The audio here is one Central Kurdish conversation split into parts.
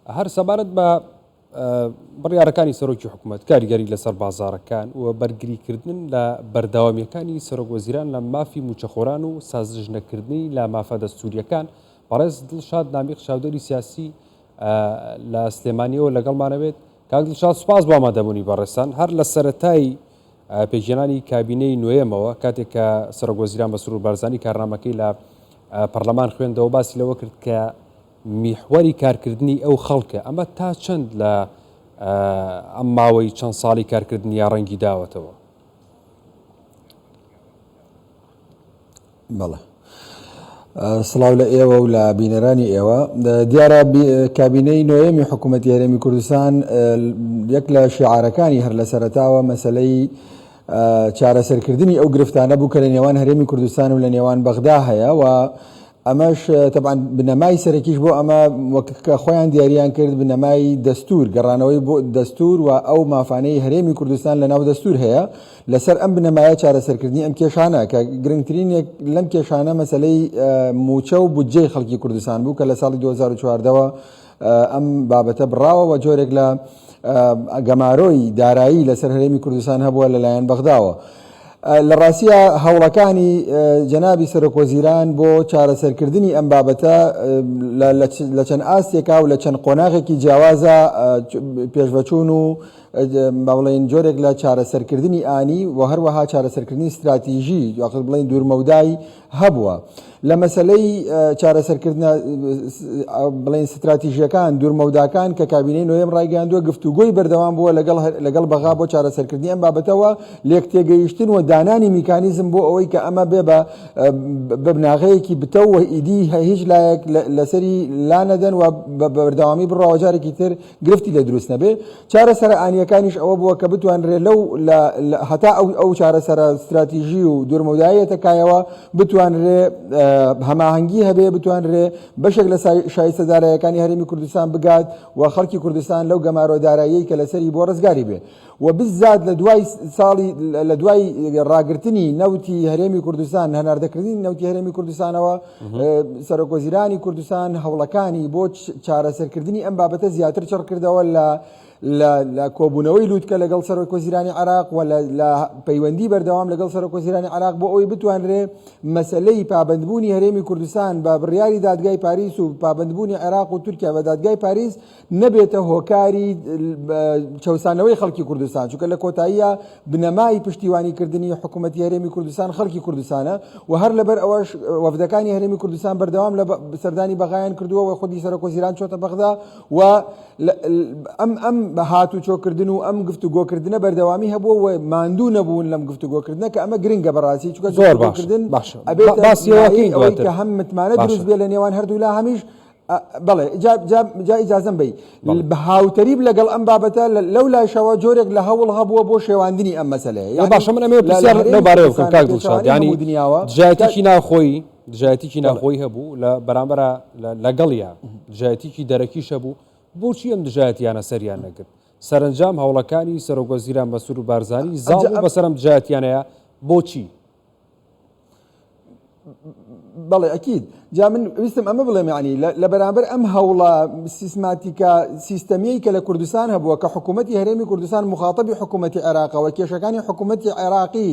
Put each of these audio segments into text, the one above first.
هەر سەبارەت بە بڕیارەکانی سەرۆکی حکوومەت کاریگەری لەسەر بازاڕەکان و بەرگریکردن لە بەردەوامیەکانی سەرۆکوەزیران لە مافی موچەخۆران و سازژنەکردنی لە مافە دەستوریەکان بەڕێز دڵشاد نامیق چاودێری سیاسی لە سلێمانیەوە لەگەڵمانەوێت. کاک دڵشاد سوپاس بۆ ئامادەبوونی بەڕێستان. هەر لە سەرەتای پێشێنانی کابینەی نوێیەمەوە کاتێک کە سەرۆکوەزیران بەسروور بارزانی کارنامەکەی لە پەرلەمان خوێندەوە باسی لەوە کرد کە میحوەری کارکردنی ئەو خەڵکە ئەمە تا چەند لە ئەم ماوەی چەند ساڵی کارکردنی یا ڕەنگی داوەتەوە؟ بەڵێ سڵاو لە ئێوە و لە بینەرانی ئێوە. دیارە کابینەی نوێیەمی حکوومەتی هەرێمی کوردستان یەک لە شیعارەکانی هەر لە سەرەتاوە مەسەلەی چارەسەرکردنی ئەو گرفتانە بوو کە لە نێوان هەرێمی کوردستان و لە نێوان بەغدا هەیە و ئەمەش طبعاً بنەمای سەرەکیش بۆ ئەمە وەکە خۆیان دیاریان کرد بنەمای دەستور گەڕانەوەی بۆ دەستور و ئەو مافانەی هەرێمی کوردستان لە ناو دەستور هەیە. لەسەر ئەم بنەمایە چارەسەرکردنی ئەم کێشانە کە گرنگترینێک لەم کێشانە مەسەلەی موچە و بودجەی خەڵکی کوردستان بوو کە لە ساڵی 2014ەوە ئەم بابەتە بڕاوەوە جۆرێک لە گەمارۆی دارایی لەسەر هەرێمی کوردستان هەبووە لەلایەن بەغداوە. لە ڕاستیە هەوڵەکانی جەنابی سەرۆکوەزیران بۆ چارەسەرکردنی ئەم بابەتە لە چەند ئاستێکا و لە چەند قۆناغێکی جیاوازە پێشبەچوون و بەڵێن جۆرێک لە چارەسەرکردنی ئانی و هەروەها چارەسەرکردنی استراتیژی یاخود بڵێن دوورمەودای هەبووە. لە مەسلەی چارەسەرکردن بڵێن استراتیژیەکان دوورمەوداکان کە کابینەی نوێیەم ڕایگەاندووە گفتوگۆی بەردەوام بووە لەگەڵ بەغا بۆ چارەسەرکردنی ئەم بابەتەوە لێک تێگەیشتن و دانانی میکانیزم بۆ ئەوەی کە ئەمە بێ بە بناغەیەکی بتەوە ئیدی هیچ لایەک لەسەری لا نەدەن و بەردەوامی بڕاوە جارێکی تر گرفتی لە دروست نەبێ. چارەسەرە ئانیەکانیش ئەوە بووە کە بتوانرێت لەو هەتا ئەو چارەسەرە استراتیژی و دوورمەودایەتەکایەوە بتوانرێت هەماهەنگی هەبێ، بتوانرێ بەشێک لە شایستەدارایەکانی هەرێمی کوردستان بگات و خەڵکی کوردستان لەو گەمارۆ دارایی کە لەسەری بۆ ڕزگاری بێ و بزات لە دوای ساڵی لە دوای ڕاگررتنی نەوتی هەرێمی کوردستان هەناردەکردنی نەوتی هەرێمی کوردستانەوە سەرۆکوەزیرانی کوردستان هەوڵەکانی بۆ چارەسەرکردنی ئەم بابەتە زیاتر چڕ کردەوە لە کۆبوونەوەی لووتکە لەگەڵ سەرۆکوەزیرانی عێراق و لە پەیوەندی بەردەوام لەگەڵ سەرۆکوەزیرانی عێراق بۆ ئەوەی بتوانرێ مەسەلەی پابەندبوونی هەرێمی کوردستان بە بڕیاری دادگای پاریس و پابەندبوونی عێراق و تورکیا بە دادگای پاریس نەبێتە هۆکاری چەوسانەوەی خەڵکی کوردستان، چونکە لە کۆتاییە بنەمای پشتیوانیکردنی حکوومەتی هەرێمی کوردستان خەڵکی کوردستانە و هەر لەبەر ئەوەش وەفدەکانی هەرێمی کوردستان بەردەوام لە سەردانی بەغایان کردووە و خودی سەرۆکوەزیران چۆتە بەغدا و ئەم هاتو چۆکردن و ئەم گفتوگۆکردنە بەردەوامی هەبووە و ماندوو نەبوون لەم گفتوگۆکردنە کە ئەمە گرنگە بەڕاستی، چونکە گفتوگۆکردن ئەبێت کە هەم متمانە دروست بێ لە نێوان هەردوو لا هەمیش. بەڵێ جا ئیجازەم بی بە هاوتەریب لەگەڵ ئەم بابەتە لەو لاشەوە جۆرێک لە هەوڵ هەبووە بۆ شێواندنی ئەم مەسەلەیە. باشە من ئەمێ پرسیار لەبارەیە بکەم کاک دڵشاد، یعنی دژایەتێکی ناخۆی هەبوو لە بەرامبەرە لەگەڵیا دژایەتێکی دەرەکیش هەبوو، بۆچی ئەم دژایەتیانە سەریان نەگرت؟ سەرنجام هەوڵەکانی سەرۆکوەزیران بەسروور بارزانی زاڵ بەسەر ئەم دژایەتیانەیە بۆچی؟ بەڵێ ئەکید جا من ویستم ئەمە بڵێم، یعنی لە بەرامبەر ئەم هەوڵە سیستماتیکە سیستەمیەی کە لە کوردستان هەبووە کە حکوومەتی هەرێمی کوردستان مخاطبی حکوومەتی عێراقەوە کێشەکانی حکوومەتی عێراقی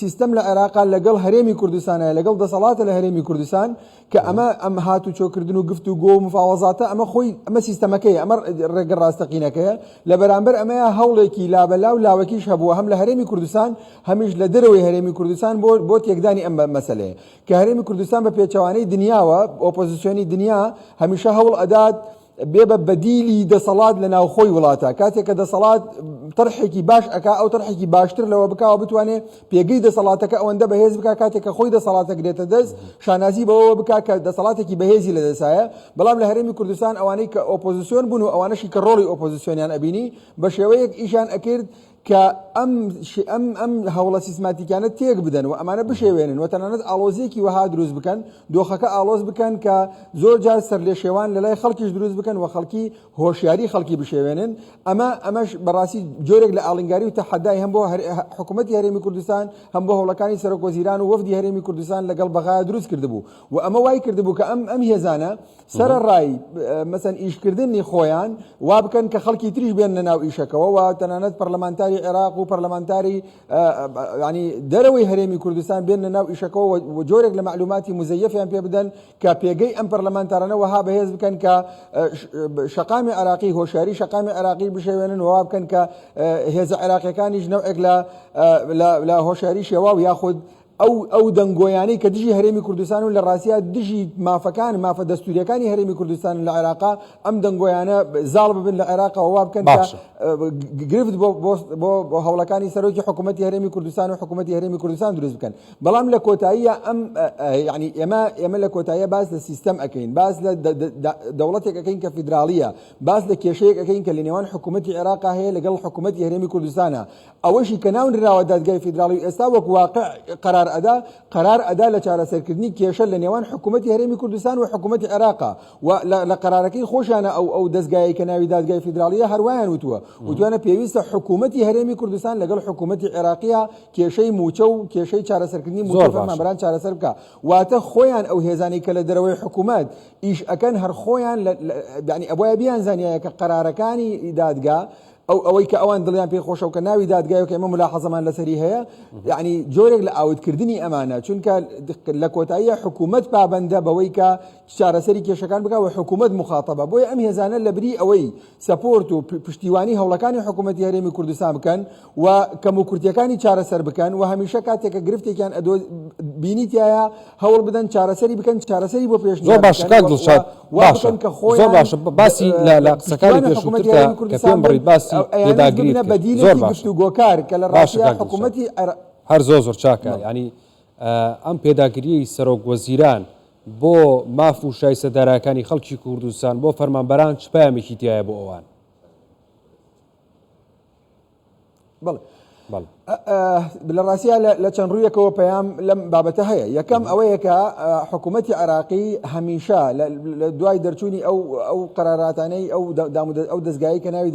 سیستەم لە عێراقا لەگەڵ هەرێمی کوردستانە لەگەڵ دەسەڵاتە لە هەرێمی کوردستان کە ئەمە هاتو چۆکردن و گفتوگۆ و مفاوەزاتە ئەمە سیستەمەکەیە، ئەمە ڕێگە ڕاستەقینەکەیە. لە بەرامبەر ئەمەیە هەوڵێکی لابەلاو لاوەکیش هەبووە هەم لە هەرێمی کوردستان هەمیش لە دەرەوەی هەرێمی کوردستان بۆ تێکدانی ئەم مەسەلەیە کە هەرێمی کوردستان بە پێچەوانەی دنیاوە ئۆپۆزیسیۆنی دنیا هەمیشە هەوڵ ئەدات بێ بە بەدیلی دەسەڵات لە ناوخۆی وڵاتە، کاتێک کە دەسەڵات طرحێکی باش ئەکا ئەو طرحێکی باشتر لەوە بکاوە بتوانێت پێگەی دەسەڵاتەکە ئەوەندە بەهێز بکا کاتێک کە خۆی دەسەڵاتە گرێتە دەست شانازی بەوە بکا کە دەسەڵاتێکی بەهێزی لە دەسایە. بەڵام لە هەرێمی کوردستان ئەوانەی کە ئۆپۆزیسیۆن بوون و ئەوانەشی کە ڕۆڵی ئۆپۆزیسیۆنیان ئەبینی بە شێوەیەک ئیشان ئەکرد کە ئەم هەوڵە سیستماتیکانە تێک بدەن و ئەمانە بشێوێنن و تەنانەت ئاڵۆزیەکی وەها دروست بکەن، دۆخەکە ئاڵۆز بکەن کە زۆر جار سەر لێ شێوان لە لای خەڵکیش دروست بکەن و خەڵکی هۆشیاری خەڵکی بشێوێنن. ئەمەش بەڕاستی جۆرێک لە ئاڵنگاری و تەحەدای هەم بۆ حکوومەتی هەرێمی کوردستان هەم بۆ هەوڵەکانی سەرۆک وەزیران و وەفدی هەرێمی کوردستان لەگەڵ بەغا دروست کردبوو و ئەمە وای کردبوو کە ئەم هێزانە سەرڕای مەسەن ئیشکردنی خۆیان وا بکەن کە خەڵکی تریش بێنە ناو ئیشەکەەوە و تەنانەت پەرلەمانتاری عێراق و پەرلەمانتاری ینی دەرەوەی هەرێمی کوردستان بێنە ناو ئیشەکەەوە و جۆرێک لە معلوماتی مزەیەفیان پێ بدەن کە پێگەی ئەم پەرلەمانتارانە وەها بەهێز بکەن کە شەقامی عراقی هۆشیاری شەقامی عراقی بشێوێنن و وا بکەن کە هێزە عێراقیەکانیش نەوعێک لە هۆشیاری شێوا و یاخود ئەو دەنگۆیانەی کە دژی هەرێمی کوردستان و لە ڕاستیە دژی مافە دەستوریەکانی هەرێمی کوردستان لە عێراقا ئەم دەنگۆیانە زاڵ ببن لە عێراقەوە وا بکەن گرفت بۆ هەوڵەکانی سەرۆکی حکوومەتی هەرێمی کوردستان و حکوومەتی هەرێمی کوردستان دروست بکەن. بەڵام لە کۆتاییە ینی ئێمە لە کۆتاییە باس لە سیستەم ئەەکەین، باس لە دەوڵەتێک ئەەکەین کە فیدراڵیە، باس لە کێشەیەک ئەەکەین کە لە نێوان حکوومەتی عێراقا هەیە لەگەڵ حکوومەتی هەرێمی کوردستانە، ئەوەشی کە ناونراوە دادگای فیدراڵی ئێستا وەک واقع قرار ئەدا لە چارەسەرکردنی کێشە لە نێوان حکوومەتی هەرێمی کوردستان و حکوومەتی عێراقا و لە قرارەکەی خۆشیانە ئەو دەستگایە کە ناوی دادگای فیدراڵیە هەروایان وتوانە پێویستە حکوومەتی هەرێمی کوردستان لەگەڵ حکوومەتی عێراقیە کێشەی موچە و کێشەی چارەسەرکردنی موچە فەرمانبەران چارەسەر بکە. واتە خۆیان ئەو هێزانەی کە لە دەرەوەی حکوومەت ئیش ئەکەن هەر خۆیان ینی ئەبوایە بیان زانایە کە قرارەکانی دادگا ئەوەی کە ئەوان دڵیان پێ خۆشە و کە ناوی دادگایەوە کە ئێمە ملاحەزەمان لەسەری هەیە یعنی جۆرێک لە ئاوتکردنی ئەمانە، چونکە لە کۆتاییە حکوومەت پابەندە بەوەی کە چارەسەری کێشەکان بکە و حکوومەت مخاتەبە. بۆیە ئەم هێزانە لە بری ئەوەی سەپۆرت و پشتیوانی هەوڵەکانی حکوومەتی هەرێمی کوردستان بکەن و کەم و کورتیەکانی چارەسەر بکەن و هەمیشە کاتێکە گرفتێکیان بینیتیایە هەوڵ بدەن چارەسەری بکەن، چارەسەری بۆ پێش زۆر باش کاک دڵشاد باشە زۆر باشە باسی لە قسەکانی پێشووتردا کە پێم بڕیت باسی لێداگریت زۆر گفتوگۆکار کە لە ڕاستیە حکوومەتی هەر زۆر چاکە ینی ئەم پێداگریەی سەرۆک وەزیران بۆ ماف و شایستەدارەکانی خەڵکی کوردستان بۆ فەرمانبەران چ پەیامێکی تایە بۆ ئەوان؟ لە ڕاستیە لە چەند ڕوویەکەوە پەیام لەم بابەتە هەیە. یەکەم ئەوەیە کە حکوومەتی عێراقی هەمیشە لە دوای دەرچوونی ئەو قەراراتانەی ئەو دەستگایی کە ناوی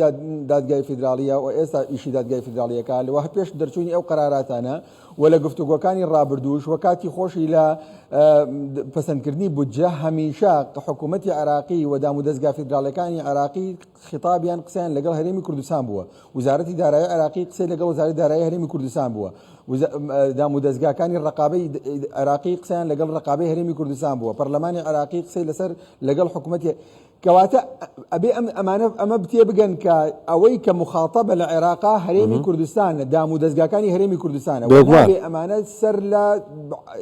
دادگای فیدراڵیە و ئێستا ئیشی دادگای فیدراڵیەکە لەوە پێش دەرچوونی ئەو قەراراتانە و لە گفتوگۆکانی ڕابردووش و کاتی خۆشی لە پەسەندکردنی بودجە هەمیشە حکوومەتی عێراقی و دام و دەستگا فیدراڵیەکانی عێراقی خیتابیان قسەیان لەگەڵ هەرێمی کوردستان بووە. وزارەتی دارایی عێراقی قسەی لەگەڵ وزارەتی دارایی هەرێمی کوردستان بووە. دام و دەستگاکانی ڕقابەی عێراقی قسەیان لەگەڵ ڕقابەی هەرێمی کوردستان بووە. پەرلەمانی عێراقی قسەی لەسەر لەگەڵ حکوومەتی کەواتە ئەبێ ئەمە بتێ بگەن کە ئەوەی کە مخاتەبە لە عێراقا هەرێمی کوردستانە، دام و دەستگاکانی هەرێمی کوردستانە وابێ ئەمانە سەر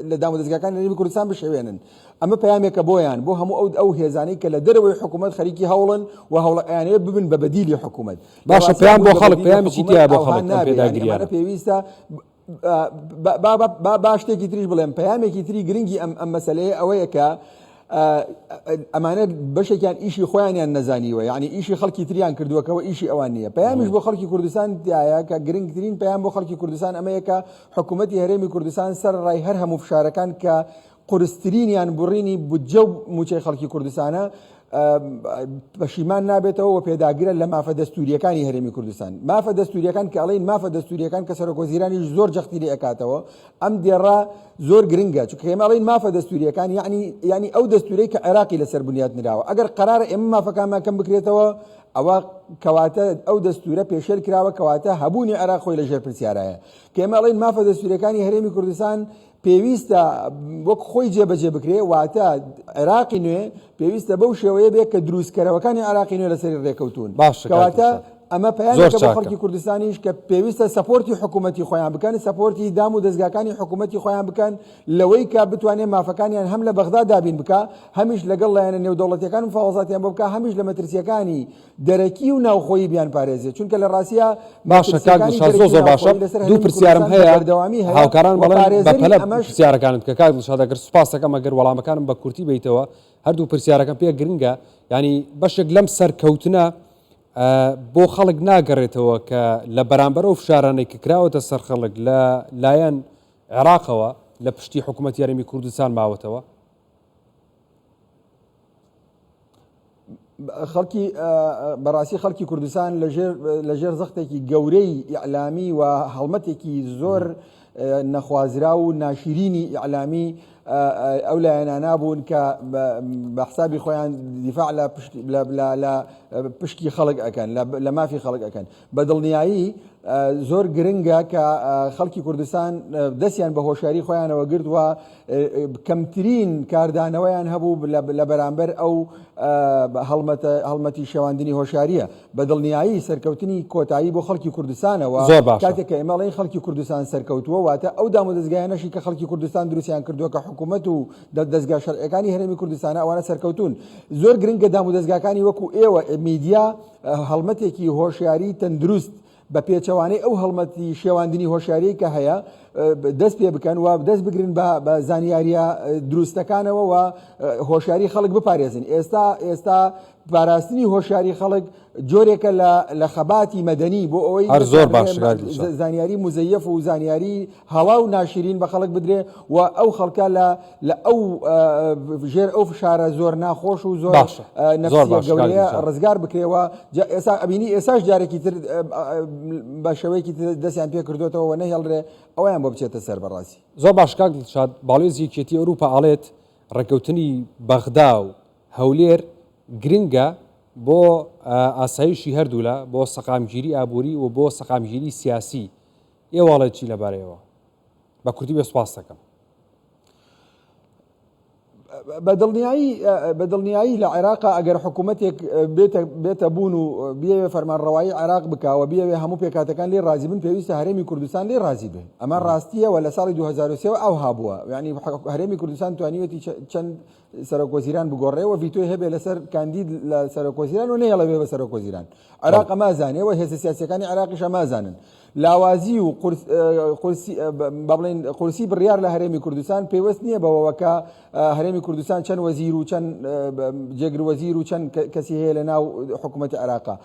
لە دام و دەستگاکانی هەرێمی کوردستان بشێوێنن. ئەمە پەیامێکە بۆیان بۆ هەموو ئەو هێزانەی کە لە دەرەوەی حکوومەت خەریکی هەوڵن و هەوڵەکانەیە ببن بە بەدیلی حکوومەت. باشە پەیام بۆ خەڵک پەیامێکی تایە بۆ خەڵک پێداگریانە پێویستە با شتێکی تریش بڵێم. پەیامێکی تری گرنگی ئەم مەسەلەیە ئەوەیە کە ئەمانە بەشێکیان ئیشی خۆیانیان نەزانیوە، یعنی ئیشی خەڵکی تریان کردووەکەەوە ئیشی ئەوان نییە. پەیامیش بۆ خەڵکی کوردستان دیایە کە گرنگترین پەیام بۆ خەڵکی کوردستان ئەمەیە کە حکوومەتی هەرێمی کوردستان سەر ڕای هەر هەموو فشارەکان کە قورسترینیان بڕینی بودجە و موچەی خەڵکی کوردستانە پەشیمان نابێتەوە و پێداگرە لە مافە دەستوریەکانی هەرێمی کوردستان. مافە دەستوریەکان کە ئەڵێن مافە دەستوریەکان کە سەرۆک وەزیرانیش زۆر جەختی لێ ئەکاتەوە، ئەم دێڕا زۆر گرنگە چونکە ئێمە ئەڵێن مافە دەستوریەکان یعنی ئەو دەستورەی کە عێراقی لەسەر بنیاد نراوە. ئەگەر قەرارە ئێمە مافەکانمان کەم بکرێتەوە ئەوە کەواتە ئەو دەستورە پێشێل کراوە، کەواتە هەبوونی عێراق خۆی لەژێر پرسیارایە. کە ئێمە ئەڵێن مافە دەستوریەکانی هەرێمی کوردستان پێویستە وەک خۆی جێبەجێ بکرێ، واتە عێراقی نوێ پێویستە بەو شێوەیە بێت کە دروستکەرەوەکانی عێراقی نوێ لەسەری ڕێکەوتون. کەواتە ئەمە پەیامێکە بۆ خەڵکی کوردستانیش کە پێویستە سەپۆرتی حکوومەتی خۆیان بکەن، سەپۆرتی دام و دەستگاکانی حکوومەتی خۆیان بکەن لەوەی کە بتوانێت مافەکانیان هەم لە بەغدا دابین بکە، هەمیش لەگەڵ لایەنە نێودەوڵەتیەکان و فاوەزاتیان بۆ بکە، هەمیش لە مەترسیەکانی دەرەکی و ناوخۆیی بیان پارێزێت. چونکە لە ڕاستیە باشە کاک دڵشاد زۆر باشە. دوو پرسیارم هەیە هاوکاران بەڵێن بەپەلە پرسیارەکانت کە کاک دڵشاد ئەگەر سوپاس دەکەم ئەگەر وەڵامەکانم بە کورتی بیتەوە. هەردوو پرسیارەکەم پێ گرنگە، ینی بەشێک لەم سەرکەوتنە بۆ خەڵک ناگەڕێتەوە کە لە بەرامبەر ئەو فشارانەی کە کراوەتە سەر خەڵک لە لایەن عێراقەوە لە پشتی حکوومەتی یارێمی کوردستان ماوەتەوە؟ خەڵکی بەڕاستی خەڵکی کوردستان لەژێر زەختێکی گەورەی ئیعلامی و هەڵمەتێکی زۆر نەخوازرا و ناشرینی ئیعلامی ئەو لایەنانە بوون کە بە حسابی خۆیان دیفاع لە پشکی خەڵک ئەکەن، لە مافی خەڵک ئەکەن. بە دڵنیایی زۆر گرنگە کە خەڵکی کوردستان دەستیان بە هۆشیاری خۆیانەوە گرتووە کەمترین کاردانەوەیان هەبوو لە بەرامبەر ئەو هەڵمەتی شێواندنی هۆشیاریە. بە دڵنیایی سەرکەوتنی کۆتایی بۆ خەڵکی کوردستانەوە کاتێک کە ئێمەڵێن خەڵکی کوردستان سەرکەوتووە واتە ئەو دام و دەستگایانەشی کە خەڵکی کوردستان دروستیان کردووە کە حکوومەت و دەستگا شەرعیەکانی هەرێمی کوردستانە ئەوانە سەرکەوتون. زۆر گرنگە دام و دەستگاکانی وەکو ئێوە میدیا هەڵمەتێکی هۆشیاری تەندروست بە پێچەوانەی ئەو هەڵمەتی شێواندنی هۆشیاری کە هەیە دەست پێ بکەن و دەست بگرن بە زانیاریە دروستەکانەوە و هۆشیاری خەڵک بپارێزن. ئێستا پاراستنی هۆشیاری خەڵک جۆرێکە لە خەباتی مەدەنی بۆ ئەوەی زۆر باش زانیاری مزەیەف و زانیاری هەڵا و ناشرین بە خەڵک بدرێ و ئەو خەڵکە لە ئەو ژێر ئەو فشارە زۆر ناخۆش و زۆر نەفسیە گەورەیە ڕزگار بکرێەوە. ئێستا ئەبینی ئێساش جارێکی تر بە شێوەیەکی دەستیان پێ کردوێتەوە و نەهێڵرێ ئەویان بۆ بچێتە سەر بەڕاستی. زۆر باش کاک دڵشاد، باڵێزی یەکێتی ئەوروپا ئاڵێت ڕێکەوتنی بەغدا و هەولێر گرنگە بۆ ئاسایشی هەردوولە، بۆ سەقامگیری ئابووری و بۆ سەقامگیری سیاسی. ئێوەڵێت چی لەبارەیەوە؟ بە کوردی بێ سوپاس دەکەم. بە دڵنیایی لە عێراقا ئەگەر حکوومەتێک بێتە بوون و بێوێ فەرمانڕەوایی عێراق بکاوە بێوێ هەموو پێکاتەکان لێ رازی بن، پێویستە هەرێمی کوردستان لێ رازی بێ. ئەمە ڕاستیەوە لە ساڵی 2023 ئەو هابووە، یعنی هەرێمی کوردستان توانیوەتی چەند سەرۆکوەزیران بگۆڕێەوە ڤیتۆی هەبێ لەسەر کاندید لە سەرۆکوەزیران و نەیەڵەوێ بە سەرۆکوەزیران. عێراق ئەمازانێەوە، هێزە سیاسیەکانی عێراقیش ئەمازانن. لاوازی و بڵێن قورسی بڕیار لە هەرێمی کوردستان پێوەست نییە بەوەکە هەرێمی کوردستان چەند وەزیر و چەند جێگر وەزیر و چەند کەسی هەیە لە ناو حکوومەتی عێراقا.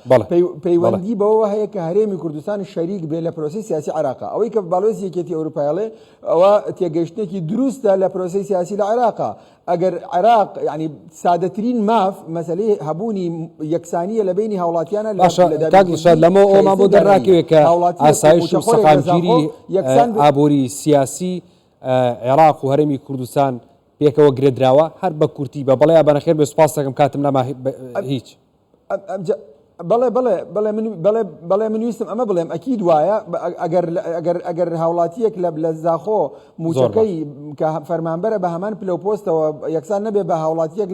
پەیوەندی بەوە هەیە کە هەرێمی کوردستان شەریک بێ لە پرۆسی سیاسی عێراقا. ئەوەی کە باڵێزی یەکێتی ئەوروپایاڵێ ئەوە تێگەیشتێکی دروستە لە پرۆسی سیاسی لە عێراقا. ئەگەر عێراق ینی سادەترین ماف مەسەلەی هەبوونی یەکسانیە لە بینی هاوڵاتیانە لەمە ئەومان بۆ دەڕاکەوێت کە ئاسایش و سەقامگیری ئابووری سیاسی عێراق و هەرێمی کوردستان پێکەوە گرێدراوە. هەر بە کورتی بە بەڵێ بەنەخێر بێ سوپاس دەکەم کاتم نەما هیچ. بەڵێ من ویستم ئەمە بڵێم ئەکید وایە ئەگەر هاوڵاتیەک لە زاخۆ موچەکەی کە فەرمانبەرە بە هەمان پلەپۆستەوە یەکسان نەبێ بە هاوڵاتیەک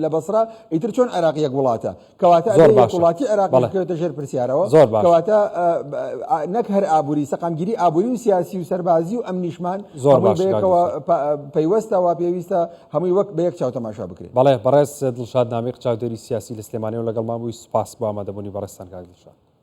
لە بەسرا ئیتر چۆن عێراقیەک وڵاتە کەواتە وڵاتی عێراقیکەوێتە ژێر پرسیارەوە کەواتە نەک هەر ئابووری سەقامگیری ئابووری و سیاسی و سەربازی و ئەمنیشمان بەیەکەوە پەیوەستەوە پێویستە هەمووی وەک بە یەک چاو تەماشا بکرێت. بەڵێ بەڕێز دڵشاد نامێق چاودێری سیاسی لە سلێمانیەوە لەگەڵمان بووی. سوپاس بۆ ئامادەبوونی بەڕێستان کاک دڵشاد.